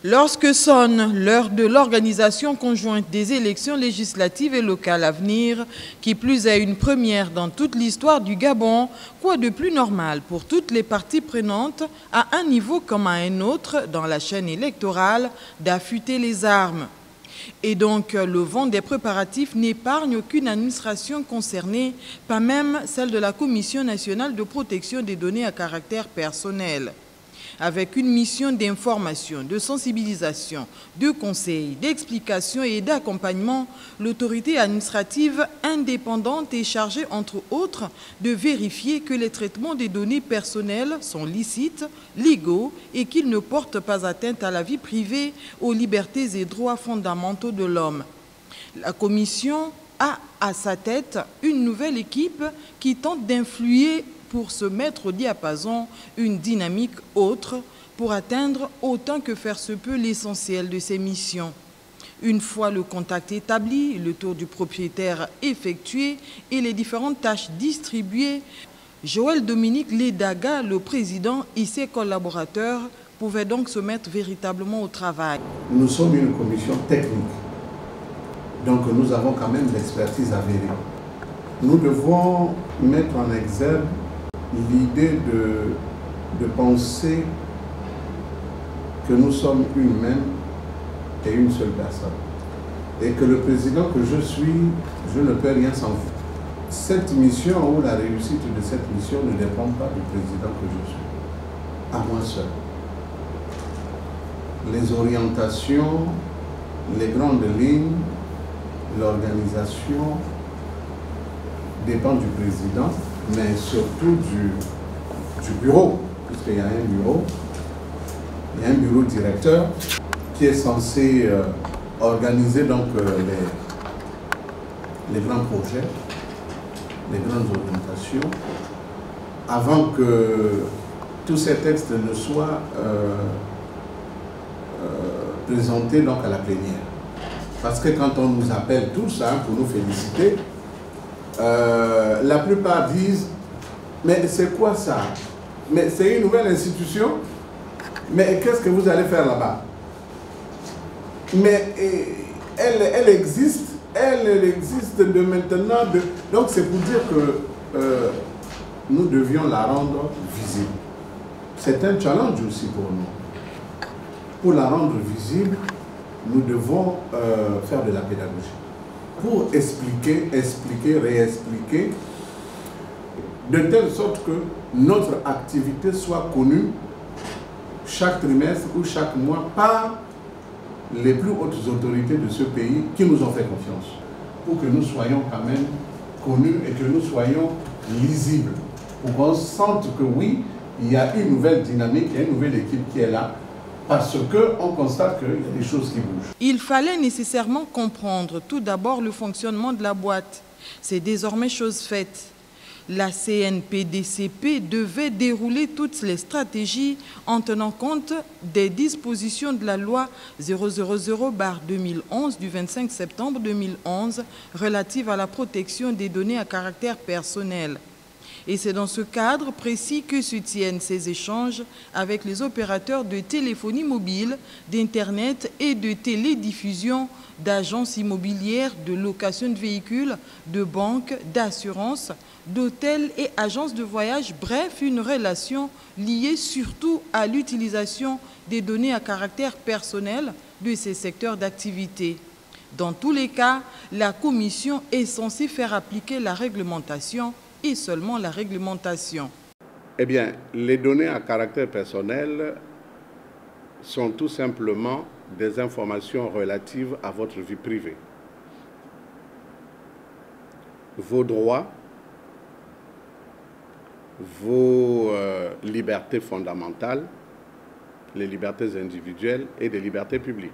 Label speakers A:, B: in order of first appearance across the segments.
A: Lorsque sonne l'heure de l'organisation conjointe des élections législatives et locales à venir, qui plus est une première dans toute l'histoire du Gabon, quoi de plus normal pour toutes les parties prenantes, à un niveau comme à un autre dans la chaîne électorale, d'affûter les armes. Et donc, le vent des préparatifs n'épargne aucune administration concernée, pas même celle de la Commission nationale de protection des données à caractère personnel. Avec une mission d'information, de sensibilisation, de conseil, d'explication et d'accompagnement, l'autorité administrative indépendante est chargée, entre autres, de vérifier que les traitements des données personnelles sont licites, légaux et qu'ils ne portent pas atteinte à la vie privée, aux libertés et droits fondamentaux de l'homme. La Commission a à sa tête une nouvelle équipe qui tente d'influer pour se mettre au diapason une dynamique autre pour atteindre autant que faire se peut l'essentiel de ses missions. Une fois le contact établi, le tour du propriétaire effectué et les différentes tâches distribuées, Joël Dominique Ledaga, le président et ses collaborateurs pouvaient donc se mettre véritablement au travail.
B: Nous sommes une commission technique, donc nous avons quand même l'expertise avérée. Nous devons mettre en exergue l'idée de penser que nous sommes une même et une seule personne. Et que le président que je suis, je ne peux rien sans vous. Cette mission ou la réussite de cette mission ne dépend pas du président que je suis, à moi seul. Les orientations, les grandes lignes, l'organisation dépend du président, mais surtout du bureau, puisqu'il y a un bureau directeur qui est censé organiser donc les grands projets, les grandes orientations, avant que tous ces textes ne soient présentés donc à la plénière. Parce que quand on nous appelle tous pour nous féliciter, la plupart disent « Mais c'est quoi ça? Mais c'est une nouvelle institution? Mais qu'est-ce que vous allez faire là-bas? » Mais elle existe de maintenant. Donc c'est pour dire que nous devions la rendre visible. C'est un challenge aussi pour nous. Pour la rendre visible, nous devons faire de la pédagogie. Pour expliquer, réexpliquer, de telle sorte que notre activité soit connue chaque trimestre ou chaque mois par les plus hautes autorités de ce pays qui nous ont fait confiance. Pour que nous soyons quand même connus et que nous soyons lisibles. Pour qu'on sente que oui, il y a une nouvelle dynamique, il y a une nouvelle équipe qui est là. Parce qu'on constate qu'il y a des choses qui bougent.
A: Il fallait nécessairement comprendre tout d'abord le fonctionnement de la boîte. C'est désormais chose faite. La CNPDCP devait dérouler toutes les stratégies en tenant compte des dispositions de la loi 000/2011 du 25 septembre 2011 relative à la protection des données à caractère personnel. Et c'est dans ce cadre précis que se tiennent ces échanges avec les opérateurs de téléphonie mobile, d'Internet et de télédiffusion, d'agences immobilières, de location de véhicules, de banques, d'assurances, d'hôtels et agences de voyage. Bref, une relation liée surtout à l'utilisation des données à caractère personnel de ces secteurs d'activité. Dans tous les cas, la Commission est censée faire appliquer la réglementation et seulement la réglementation.
C: Eh bien, les données à caractère personnel sont tout simplement des informations relatives à votre vie privée. Vos droits, vos libertés fondamentales, les libertés individuelles et des libertés publiques.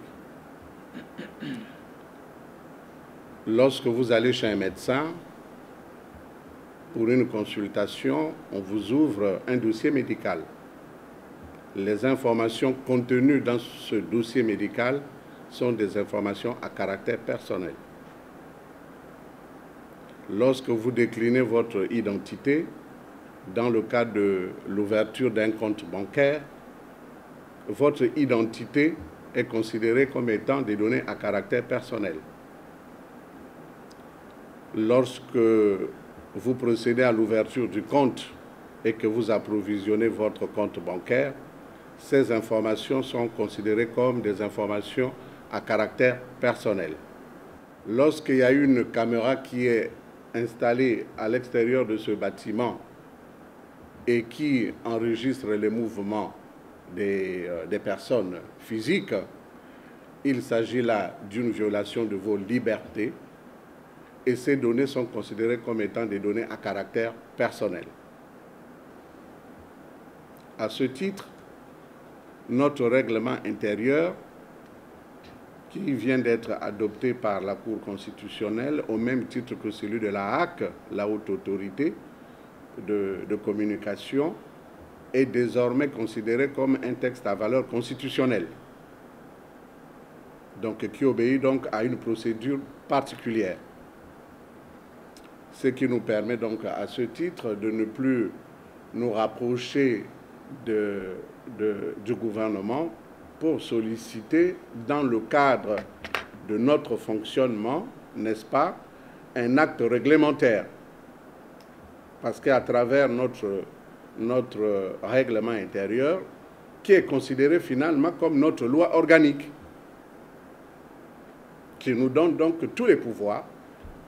C: Lorsque vous allez chez un médecin, pour une consultation, on vous ouvre un dossier médical. Les informations contenues dans ce dossier médical sont des informations à caractère personnel. Lorsque vous déclinez votre identité, dans le cadre de l'ouverture d'un compte bancaire, votre identité est considéré comme étant des données à caractère personnel. Lorsque vous procédez à l'ouverture du compte et que vous approvisionnez votre compte bancaire, ces informations sont considérées comme des informations à caractère personnel. Lorsqu'il y a une caméra qui est installée à l'extérieur de ce bâtiment et qui enregistre les mouvements des personnes physiques, il s'agit là d'une violation de vos libertés et ces données sont considérées comme étant des données à caractère personnel. À ce titre, notre règlement intérieur, qui vient d'être adopté par la Cour constitutionnelle, au même titre que celui de la HAC, la Haute Autorité de communication, est désormais considéré comme un texte à valeur constitutionnelle, donc qui obéit donc à une procédure particulière. Ce qui nous permet donc à ce titre de ne plus nous rapprocher du gouvernement pour solliciter, dans le cadre de notre fonctionnement, n'est-ce pas, un acte réglementaire. Parce qu'à travers notre règlement intérieur, qui est considéré finalement comme notre loi organique, qui nous donne donc tous les pouvoirs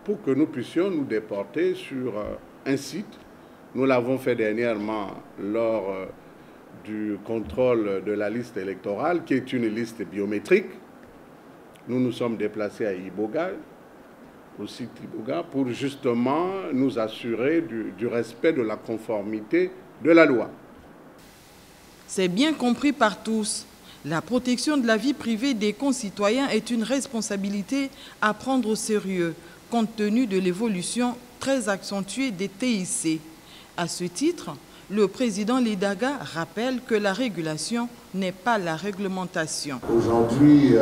C: pour que nous puissions nous déporter sur un site. Nous l'avons fait dernièrement lors du contrôle de la liste électorale, qui est une liste biométrique. Nous nous sommes déplacés à Iboga, au site Iboga, pour justement nous assurer du respect de la conformité de la loi.
A: C'est bien compris par tous. La protection de la vie privée des concitoyens est une responsabilité à prendre au sérieux, compte tenu de l'évolution très accentuée des TIC. À ce titre, le président Lidaga rappelle que la régulation n'est pas la réglementation.
B: Aujourd'hui,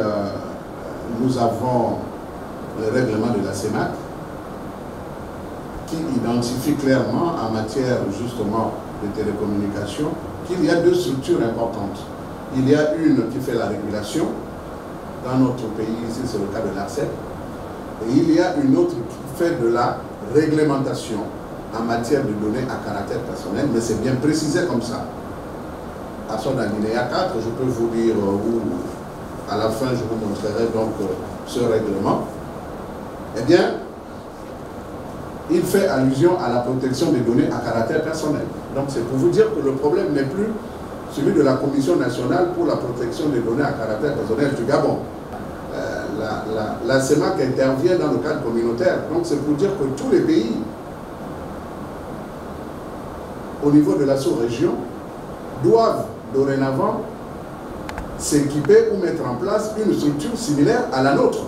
B: nous avons le règlement de la CEMAC qui identifie clairement en matière justement de télécommunications qu'il y a deux structures importantes. Il y a une qui fait la régulation, dans notre pays, ici c'est le cas de l'ARCEP, et il y a une autre qui fait de la réglementation en matière de données à caractère personnel, mais c'est bien précisé comme ça. À son alinéa 4, je peux vous dire où, à la fin, je vous montrerai donc ce règlement. Eh bien, il fait allusion à la protection des données à caractère personnel. Donc c'est pour vous dire que le problème n'est plus celui de la Commission nationale pour la protection des données à caractère personnel du Gabon. La CEMAC intervient dans le cadre communautaire. Donc c'est pour dire que tous les pays, au niveau de la sous-région, doivent dorénavant s'équiper ou mettre en place une structure similaire à la nôtre.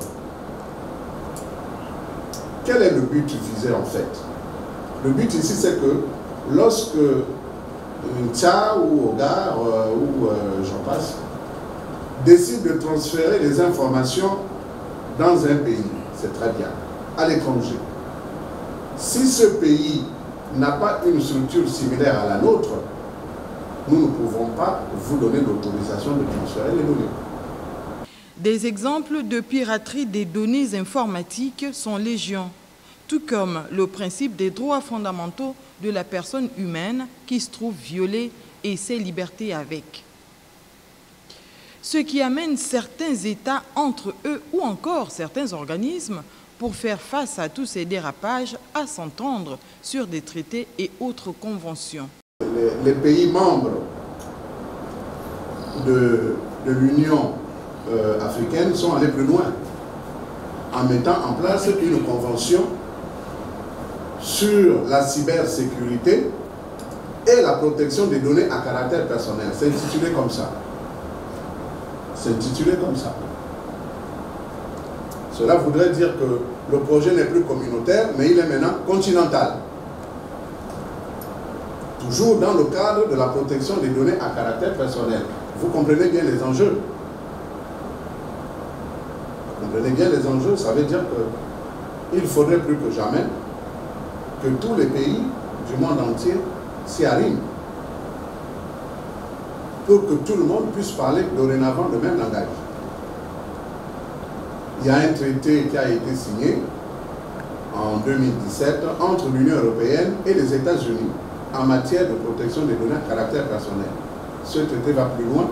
B: Quel est le but visé en fait? Le but ici, c'est que lorsque Tcha ou Ogar ou j'en passe décide de transférer les informations dans un pays, c'est très bien, à l'étranger. Si ce pays n'a pas une structure similaire à la nôtre, nous ne pouvons pas vous donner l'autorisation de transférer les données.
A: Des exemples de piraterie des données informatiques sont légion, tout comme le principe des droits fondamentaux de la personne humaine qui se trouve violée et ses libertés avec. Ce qui amène certains États entre eux ou encore certains organismes pour faire face à tous ces dérapages à s'entendre sur des traités et autres conventions.
B: Les pays membres de l'Union africaine sont allés plus loin en mettant en place une convention sur la cybersécurité et la protection des données à caractère personnel. C'est intitulé comme ça. C'est intitulé comme ça. Cela voudrait dire que le projet n'est plus communautaire, mais il est maintenant continental. Toujours dans le cadre de la protection des données à caractère personnel. Vous comprenez bien les enjeux. Vous comprenez bien les enjeux, ça veut dire qu'il faudrait plus que jamais que tous les pays du monde entier s'y arrivent pour que tout le monde puisse parler dorénavant le même langage. il y a un traité qui a été signé en 2017 entre l'Union européenne et les États-Unis en matière de protection des données à caractère personnel. Ce traité va plus loin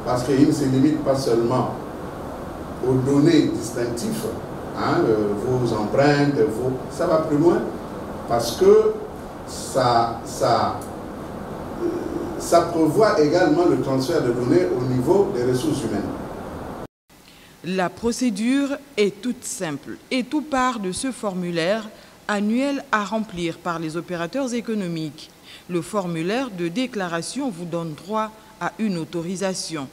B: parce qu'il ne se limite pas seulement aux données distinctives, hein, vos empreintes, ça va plus loin parce que ça prévoit également le transfert de données au niveau des ressources humaines.
A: La procédure est toute simple et tout part de ce formulaire annuel à remplir par les opérateurs économiques. Le formulaire de déclaration vous donne droit à une autorisation.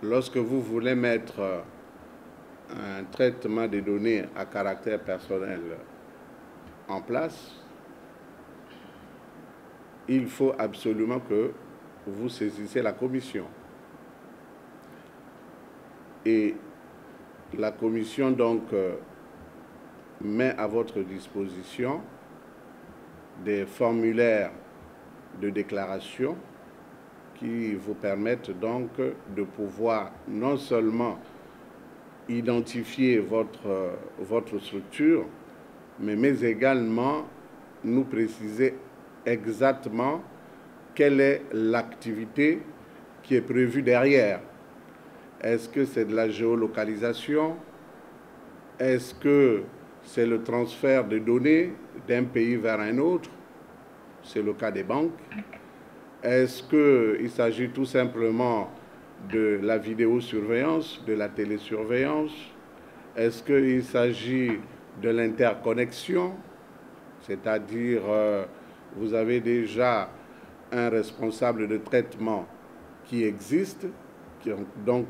C: Lorsque vous voulez mettre un traitement des données à caractère personnel en place, il faut absolument que vous saisissez la commission. Et la commission donc met à votre disposition des formulaires de déclaration qui vous permettent donc de pouvoir non seulement identifier votre structure, mais également nous préciser exactement quelle est l'activité qui est prévue derrière. Est-ce que c'est de la géolocalisation? Est-ce que c'est le transfert de données d'un pays vers un autre? C'est le cas des banques. Est-ce qu'il s'agit tout simplement de la vidéosurveillance, de la télésurveillance? Est-ce qu'il s'agit de l'interconnexion? C'est-à-dire, vous avez déjà un responsable de traitement qui existe, dont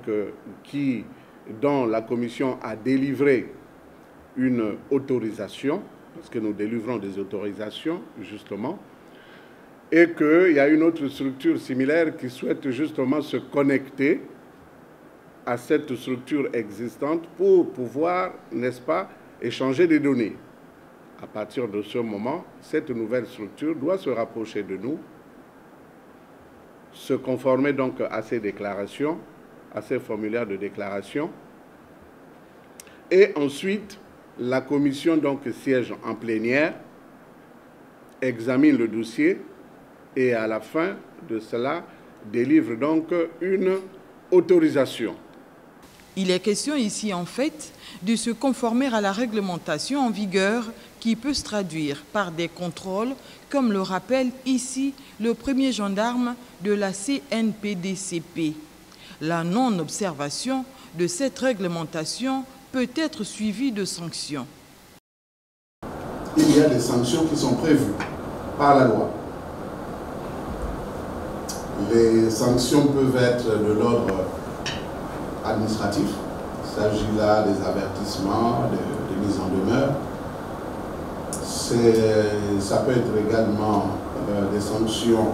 C: la commission a délivré une autorisation, parce que nous délivrons des autorisations, justement, et qu'il y a une autre structure similaire qui souhaite justement se connecter à cette structure existante pour pouvoir, n'est-ce pas, échanger des données. À partir de ce moment, cette nouvelle structure doit se rapprocher de nous, se conformer donc à ces déclarations, à ces formulaires de déclaration. Et ensuite, la commission donc siège en plénière, examine le dossier et à la fin de cela, délivre donc une autorisation.
A: Il est question ici en fait de se conformer à la réglementation en vigueur qui peut se traduire par des contrôles, comme le rappelle ici le premier gendarme de la CNPDCP. La non-observation de cette réglementation peut être suivie de sanctions.
B: Il y a des sanctions qui sont prévues par la loi. Les sanctions peuvent être de l'ordre administratif. Il s'agit là des avertissements, des mises en demeure. Ça peut être également des sanctions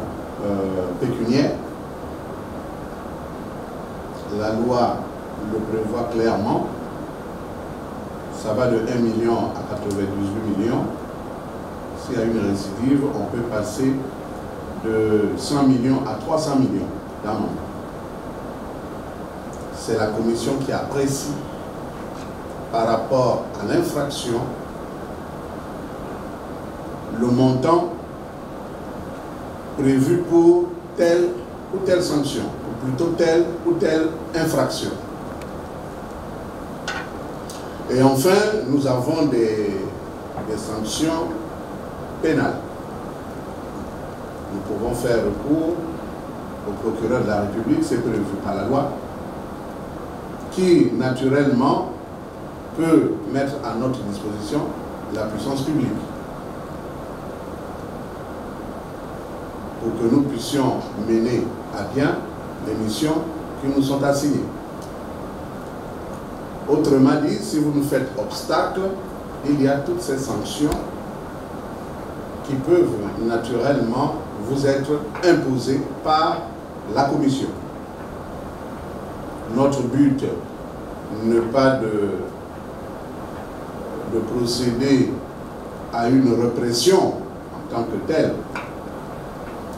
B: pécuniaires. La loi le prévoit clairement. Ça va de 1 million à 98 millions. S'il y a une récidive, on peut passer de 100 millions à 300 millions d'amende. C'est la commission qui apprécie par rapport à l'infraction le montant prévu pour telle ou telle sanction, ou plutôt telle ou telle infraction. Et enfin, nous avons des sanctions pénales. Nous pouvons faire recours au procureur de la République, c'est prévu par la loi, qui naturellement peut mettre à notre disposition la puissance publique pour que nous puissions mener à bien les missions qui nous sont assignées. Autrement dit, si vous nous faites obstacle, il y a toutes ces sanctions qui peuvent naturellement vous être imposées par la commission. Notre but n'est pas de procéder à une répression en tant que telle.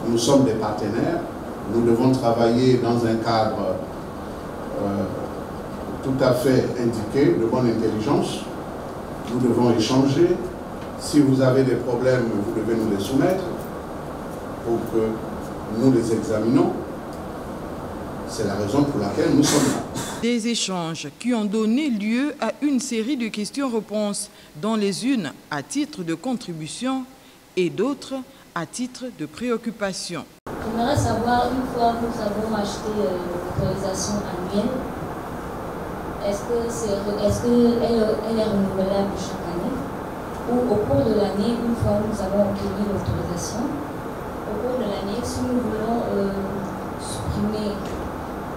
B: Nous sommes des partenaires, nous devons travailler dans un cadre tout à fait indiquées, de bonne intelligence. Nous devons échanger. Si vous avez des problèmes, vous devez nous les soumettre pour que nous les examinons. C'est la raison pour laquelle nous sommes là.
A: Des échanges qui ont donné lieu à une série de questions-réponses, dont les unes à titre de contribution et d'autres à titre de préoccupation.
D: J'aimerais savoir, une fois que nous avons acheté l'autorisation annuelle, est-ce qu'elle est renouvelable chaque année? Ou au cours de l'année, une fois que nous avons obtenu l'autorisation, au cours de l'année, si nous voulons supprimer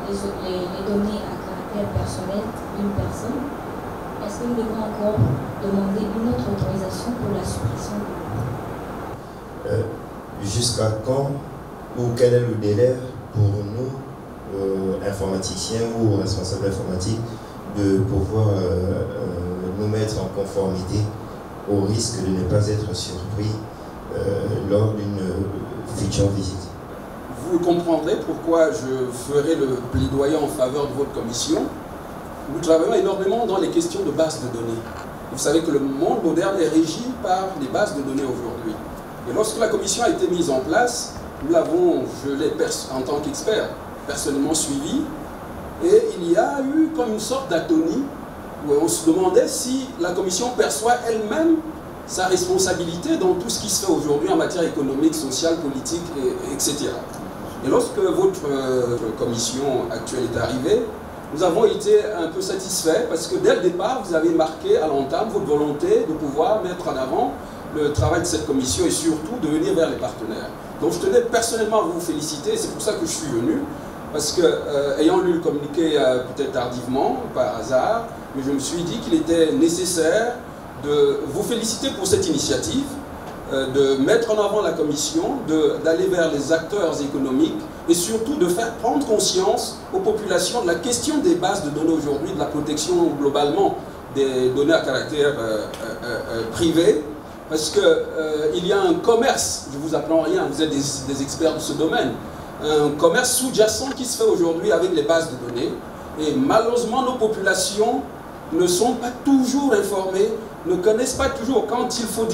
D: les données à caractère personnel d'une personne, est-ce que nous devons encore demander une autre autorisation pour la suppression?
E: Jusqu'à quand ou quel est le délai pour nous, informaticiens ou responsables informatiques, de pouvoir nous mettre en conformité au risque de ne pas être surpris lors d'une future visite?
F: Vous comprendrez pourquoi je ferai le plaidoyer en faveur de votre commission. Nous travaillons énormément dans les questions de bases de données. Vous savez que le monde moderne est régi par les bases de données aujourd'hui. Et lorsque la commission a été mise en place, nous l'avons, je l'ai en tant qu'expert, personnellement suivi. Et il y a eu comme une sorte d'atonie où on se demandait si la commission perçoit elle-même sa responsabilité dans tout ce qui se fait aujourd'hui en matière économique, sociale, politique, etc. Et lorsque votre commission actuelle est arrivée, nous avons été un peu satisfaits parce que dès le départ, vous avez marqué à l'entame votre volonté de pouvoir mettre en avant le travail de cette commission et surtout de venir vers les partenaires. Donc je tenais personnellement à vous féliciter, c'est pour ça que je suis venu, parce que ayant lu le communiqué peut-être tardivement, par hasard, mais je me suis dit qu'il était nécessaire de vous féliciter pour cette initiative, de mettre en avant la commission, d'aller vers les acteurs économiques et surtout de faire prendre conscience aux populations de la question des bases de données aujourd'hui, de la protection globalement des données à caractère privé, parce qu'il y a un commerce, je ne vous apprends rien, vous êtes des experts de ce domaine, un commerce sous-jacent qui se fait aujourd'hui avec les bases de données, et malheureusement nos populations ne sont pas toujours informées, ne connaissent pas toujours, tant il faut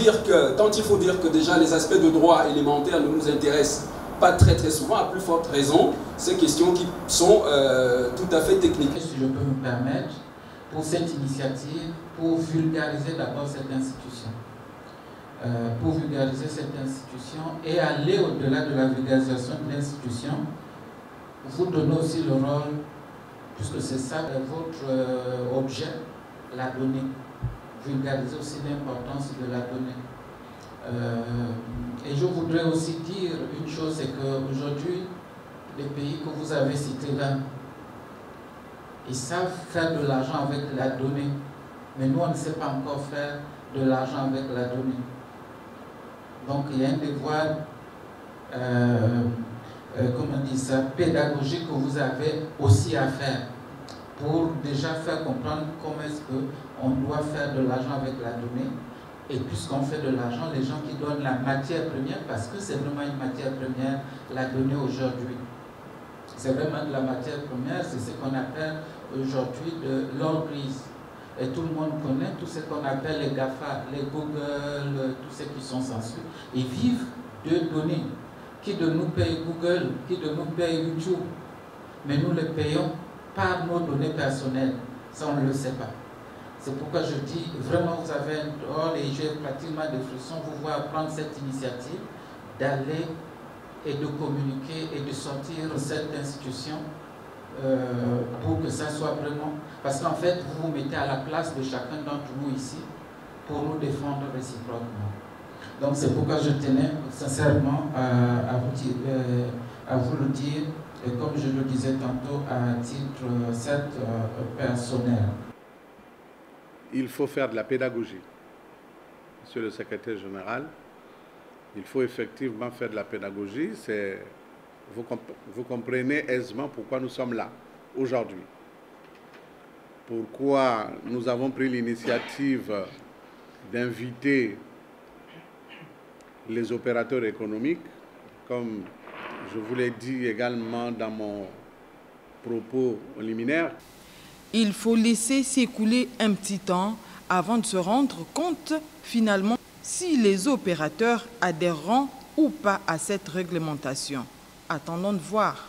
F: dire que déjà les aspects de droit élémentaires ne nous intéressent pas très souvent, à plus forte raison, ces questions qui sont tout à fait techniques.
G: Si je peux me permettre, pour cette initiative, pour vulgariser d'abord cette institution. Pour vulgariser cette institution et aller au-delà de la vulgarisation de l'institution, vous donnez aussi le rôle, puisque c'est ça votre objet, la donnée. Vulgariser aussi l'importance de la donnée. Et je voudrais aussi dire une chose, c'est qu'aujourd'hui, les pays que vous avez cités là, ils savent faire de l'argent avec la donnée, mais nous on ne sait pas encore faire de l'argent avec la donnée. Donc il y a un devoir, comment on dit ça, pédagogique que vous avez aussi à faire pour déjà faire comprendre comment est-ce qu'on doit faire de l'argent avec la donnée. Et puisqu'on fait de l'argent, les gens qui donnent la matière première, parce que c'est vraiment une matière première, la donnée aujourd'hui. C'est vraiment de la matière première, c'est ce qu'on appelle aujourd'hui de l'or grise. Et tout le monde connaît tout ce qu'on appelle les GAFA, les Google, tous ceux qui sont censurés. Ils vivent de données. Qui de nous paye Google, qui de nous paye YouTube? Mais nous les payons par nos données personnelles. Ça, on ne le sait pas. C'est pourquoi je dis, vraiment, vous avez un rôle et j'ai pratiquement des frissons vous voir prendre cette initiative d'aller et de communiquer et de sortir cette institution pour que ça soit vraiment... Parce qu'en fait, vous vous mettez à la place de chacun d'entre nous ici pour nous défendre réciproquement. Donc c'est pourquoi je tenais sincèrement à vous le dire, et comme je le disais tantôt, à titre personnel.
C: Il faut faire de la pédagogie. Monsieur le secrétaire général, il faut effectivement faire de la pédagogie. Vous comprenez aisément pourquoi nous sommes là aujourd'hui. Pourquoi nous avons pris l'initiative d'inviter les opérateurs économiques, comme je vous l'ai dit également dans mon propos liminaire.
A: Il faut laisser s'écouler un petit temps avant de se rendre compte finalement si les opérateurs adhéreront ou pas à cette réglementation. Attendons de voir.